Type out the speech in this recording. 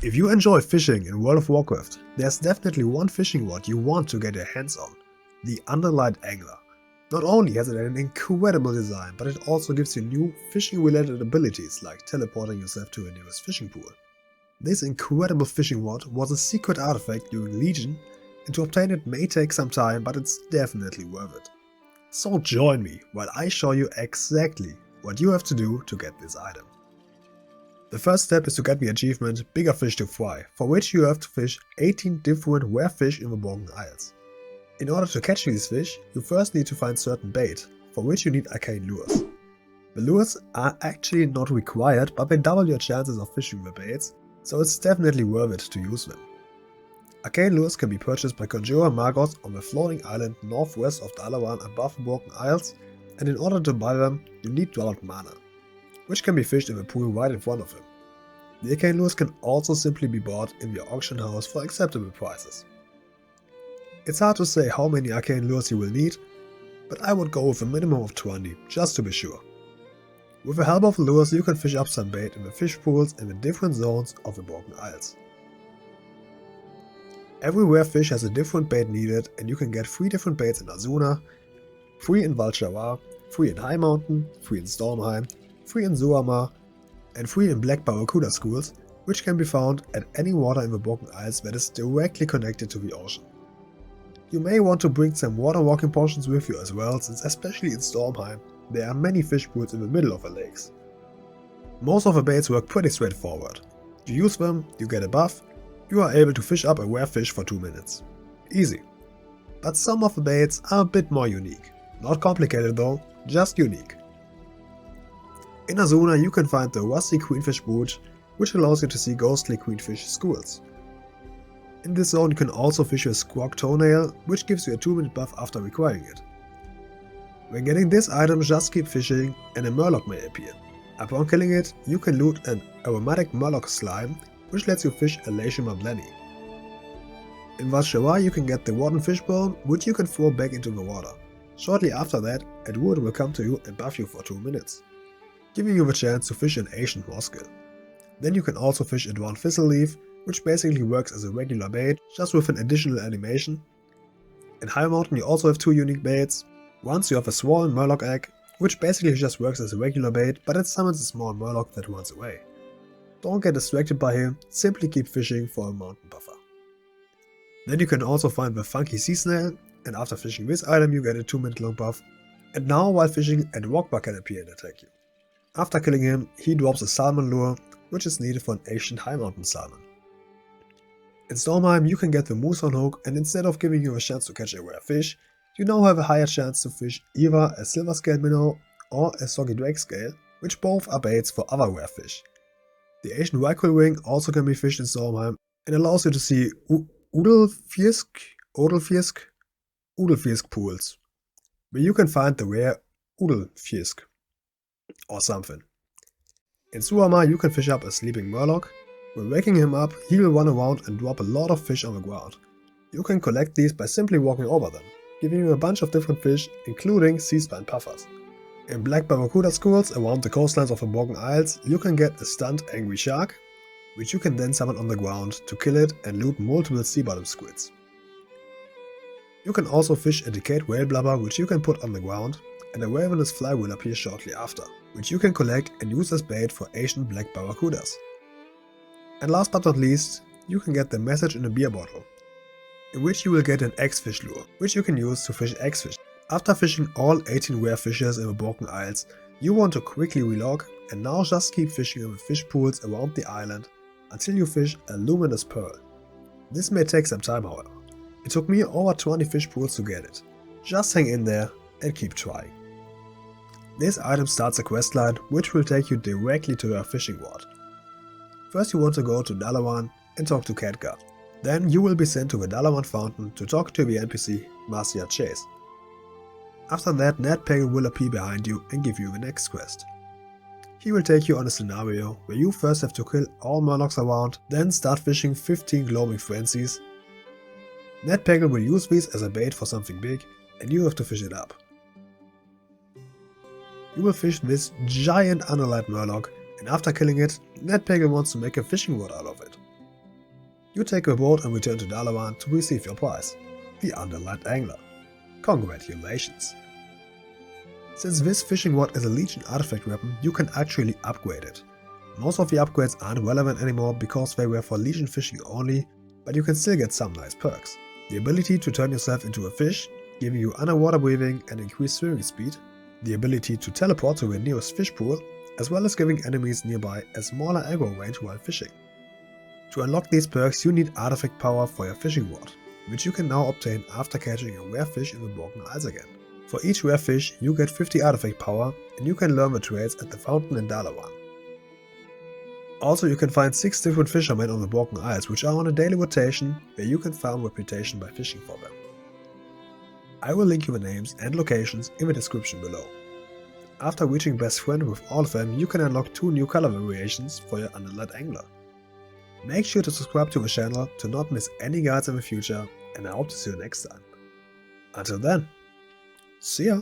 If you enjoy fishing in World of Warcraft, there's definitely one fishing rod you want to get your hands on, the Underlight Angler. Not only has it an incredible design, but it also gives you new fishing related abilities like teleporting yourself to a nearest fishing pool. This incredible fishing rod was a secret artifact during Legion, and to obtain it may take some time, but it's definitely worth it. So join me while I show you exactly what you have to do to get this item. The first step is to get the achievement Bigger Fish to Fry, for which you have to fish 18 different rare fish in the Broken Isles. In order to catch these fish, you first need to find certain bait, for which you need arcane lures. The lures are actually not required, but they double your chances of fishing the baits, so it's definitely worth it to use them. Arcane lures can be purchased by Conjurer Magos on the floating island northwest of Dalaran above the Broken Isles, and in order to buy them, you need Drought Mana, which can be fished in the pool right in front of him. The arcane lures can also simply be bought in the auction house for acceptable prices. It's hard to say how many arcane lures you will need, but I would go with a minimum of 20, just to be sure. With the help of the lures you can fish up some bait in the fish pools in the different zones of the Broken Isles. Every rare fish has a different bait needed, and you can get 3 different baits in Aszuna, 3 in Val'sharah, 3 in Highmountain, 3 in Stormheim, 3 in Suramar, and 3 in Black Barracuda schools, which can be found at any water in the Broken Isles that is directly connected to the ocean. You may want to bring some water walking potions with you as well, since especially in Stormheim, there are many fish pools in the middle of the lakes. Most of the baits work pretty straightforward. You use them, you get a buff, you are able to fish up a rare fish for 2 minutes. Easy. But some of the baits are a bit more unique. Not complicated though, just unique. In Aszuna you can find the Rusty Queenfish Brooch, which allows you to see ghostly queenfish schools. In this zone you can also fish a Squawk Toenail, which gives you a 2-minute buff after acquiring it. When getting this item, just keep fishing and a Murloc may appear. Upon killing it, you can loot an aromatic Murloc slime, which lets you fish a Lashima Blenny. In Val'sharah you can get the Warden Fishbone, which you can throw back into the water. Shortly after that, a druid will come to you and buff you for 2 minutes, giving you the chance to fish an ancient Morskill. Then you can also fish a Dwarven Thistle Leaf, which basically works as a regular bait, just with an additional animation. In Highmountain you also have 2 unique baits. Once you have a Swollen Murloc Egg, which basically just works as a regular bait, but it summons a small Murloc that runs away. Don't get distracted by him, simply keep fishing for a mountain buffer. Then you can also find the Funky Sea Snail, and after fishing this item you get a 2-minute long buff. And now while fishing, a Dwogba can appear and attack you. After killing him, he drops a Salmon Lure, which is needed for an ancient Highmountain Salmon. In Stormheim you can get the Moosehorn Hook, and instead of giving you a chance to catch a rare fish, you now have a higher chance to fish either a Silver Scale Minnow or a Soggy Drake Scale, which both are baits for other rare fish. The Ancient Rhyquil Wing also can be fished in Stormheim and allows you to see Udelfirsk pools, where you can find the rare Udelfirsk or something. In Suramar you can fish up a Sleeping Murloc. When waking him up, he will run around and drop a lot of fish on the ground. You can collect these by simply walking over them, giving you a bunch of different fish, including sea spine puffers. In Black Barracuda schools around the coastlines of the Broken Isles, you can get a stunned angry shark, which you can then summon on the ground to kill it and loot multiple sea bottom squids. You can also fish a decayed whale blubber, which you can put on the ground, and a ravenous fly will appear shortly after, which you can collect and use as bait for ancient black barracudas. And last but not least, you can get the message in a beer bottle, in which you will get an X-Fish lure, which you can use to fish X-Fish. After fishing all 18 rare fishes in the Broken Isles, you want to quickly relog, and now just keep fishing in the fish pools around the island until you fish a Luminous Pearl. This may take some time however. It took me over 20 fish pools to get it. Just hang in there and keep trying. This item starts a questline which will take you directly to your fishing rod. First you want to go to Dalaran and talk to Khadgar. Then you will be sent to the Dalaran Fountain to talk to the NPC Marcia Chase. After that, Ned Pagan will appear behind you and give you the next quest. He will take you on a scenario where you first have to kill all Murlocs around, then start fishing 15 Gloaming Frenzies. Ned Pagan will use these as a bait for something big, and you have to fish it up. You will fish this giant Underlight Murloc, and after killing it, Ned Pagan wants to make a fishing rod out of it. You take a boat and return to Dalaran to receive your prize, the Underlight Angler. Congratulations! Since this fishing rod is a Legion artifact weapon, you can actually upgrade it. Most of the upgrades aren't relevant anymore because they were for Legion fishing only, but you can still get some nice perks. The ability to turn yourself into a fish, giving you underwater breathing and increased swimming speed, the ability to teleport to the nearest fish pool, as well as giving enemies nearby a smaller aggro range while fishing. To unlock these perks you need artifact power for your fishing rod, which you can now obtain after catching a rare fish in the Broken Isles again. For each rare fish you get 50 artifact power and you can learn the trades at the fountain in Dalaran. Also you can find 6 different fishermen on the Broken Isles which are on a daily rotation where you can farm reputation by fishing for them. I will link you the names and locations in the description below. After reaching best friend with all of them you can unlock 2 new color variations for your Underlight Angler. Make sure to subscribe to the channel to not miss any guides in the future and I hope to see you next time. Until then, see ya!